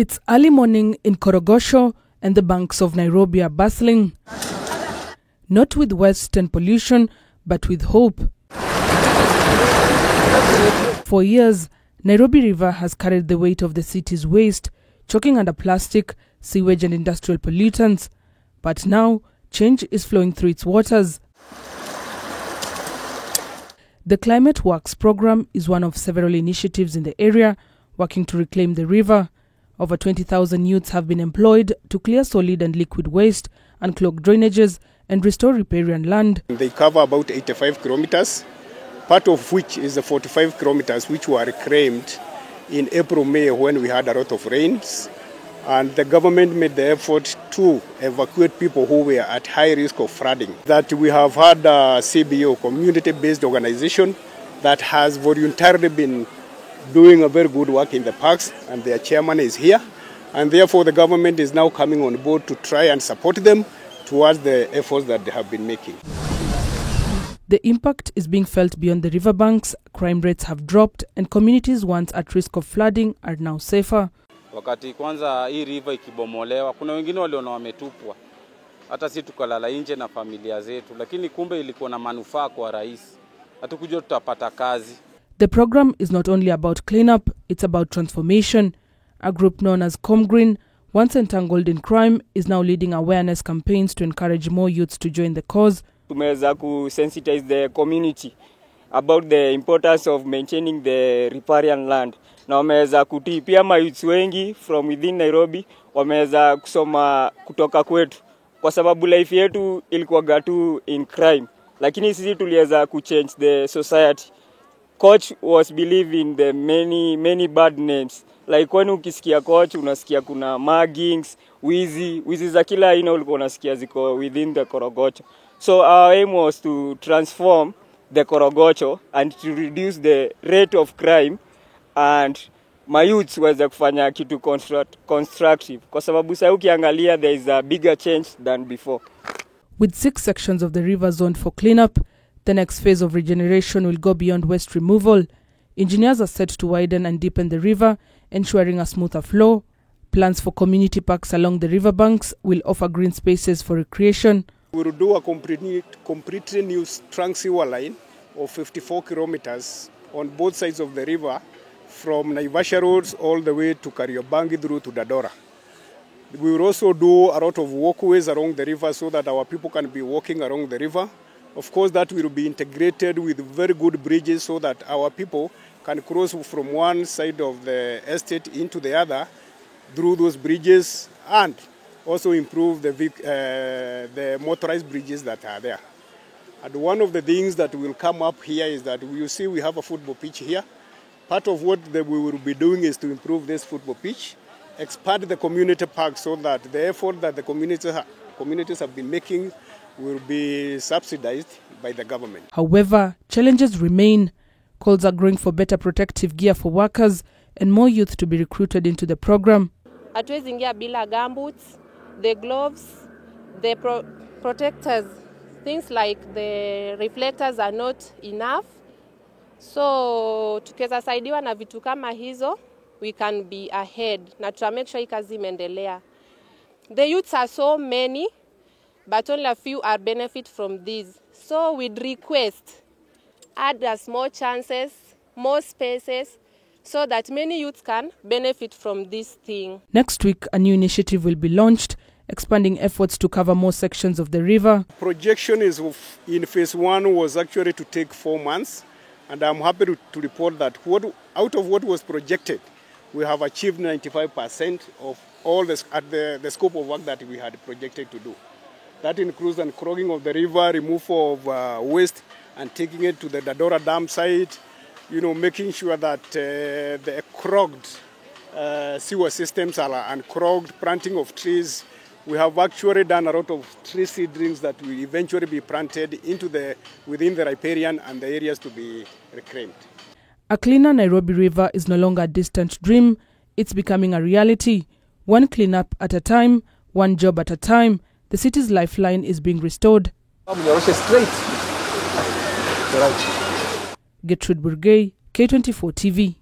It's early morning in Korogocho and the banks of Nairobi are bustling. Not with waste and pollution, but with hope. For years, Nairobi River has carried the weight of the city's waste, choking under plastic, sewage and industrial pollutants. But now, change is flowing through its waters. The Climate Works program is one of several initiatives in the area working to reclaim the river. Over 20,000 youths have been employed to clear solid and liquid waste, unclog drainages and restore riparian land. They cover about 85 kilometers, part of which is the 45 kilometers which were reclaimed in April, May when we had a lot of rains. And the government made the effort to evacuate people who were at high risk of flooding. That we have had a CBO, community-based organization, that has voluntarily been doing a very good work in the parks, and their chairman is here. And therefore the government is now coming on board to try and support them towards the efforts that they have been making. The impact is being felt beyond the riverbanks. Crime rates have dropped and communities once at risk of flooding are now safer. Wakati kwanza hii river ikibomolewa, kuna wengine waliona wametupwa. Hata sisi tukalala nje na familia zetu, lakini kumbe ilikuwa na manufaa kwa rais. Hatukujua tutapata kazi. The program is not only about cleanup, it's about transformation. A group known as Comgreen, once entangled in crime, is now leading awareness campaigns to encourage more youths to join the cause. Tumeweza sensitize the community about the importance of maintaining the riparian land. Na wameweza kutii pia mayouths wengi from within Nairobi wameweza kusoma kutoka kwetu kwa sababu life yetu ilikuwa gatu in crime, lakini sisi tuliweza kuchange the society. Coach was believing in the many bad names, like when ukisikia coach unasikia kuna muggings, wizi za kila aina ulikuwa unasikia ziko within the Korogocho. So our aim was to transform the Korogocho and to reduce the rate of crime, and my youths waweze kufanya kitu constructive kwa sababu sasa ukiangalia there is a bigger change than before. With 6 sections of the river zoned for cleanup, the next phase of regeneration will go beyond waste removal. Engineers are set to widen and deepen the river, ensuring a smoother flow. Plans for community parks along the riverbanks will offer green spaces for recreation. We will do a completely new trunk sewer line of 54 kilometers on both sides of the river, from Naivasha roads all the way to Kariobangi through to Dadora. We will also do a lot of walkways along the river so that our people can be walking along the river. Of course, that will be integrated with very good bridges so that our people can cross from one side of the estate into the other through those bridges, and also improve the motorized bridges that are there. And one of the things that will come up here is that you see we have a football pitch here. Part of what we will be doing is to improve this football pitch, expand the community park so that the effort that the communities have been making will be subsidized by the government. However, challenges remain. Calls are growing for better protective gear for workers and more youth to be recruited into the program. Hatuwezi ingia bila gumboots, the gloves, the protectors. Things like the reflectors are not enough. So tukiweza saidiwa na vitu kama hizo, we can be ahead na tuta make sure kazi imeendelea. The youths are so many, but only a few are benefit from this. So we'd request add us more chances, more spaces, so that many youths can benefit from this thing. Next week, a new initiative will be launched, expanding efforts to cover more sections of the river. Projection is in phase 1 was actually to take 4 months, and I'm happy to report that out of what was projected, we have achieved 95% of all the scope of work that we had projected to do. That includes unclogging of the river, removal of waste and taking it to the Dadora dam site, making sure that the clogged sewer systems are unclogged, planting of trees. We have actually done a lot of tree seedlings that will eventually be planted within the riparian and the areas to be reclaimed. A cleaner Nairobi River is no longer a distant dream. It's becoming a reality. One cleanup at a time, one job at a time. The city's lifeline is being restored. Gertrude Burgay, K24 TV.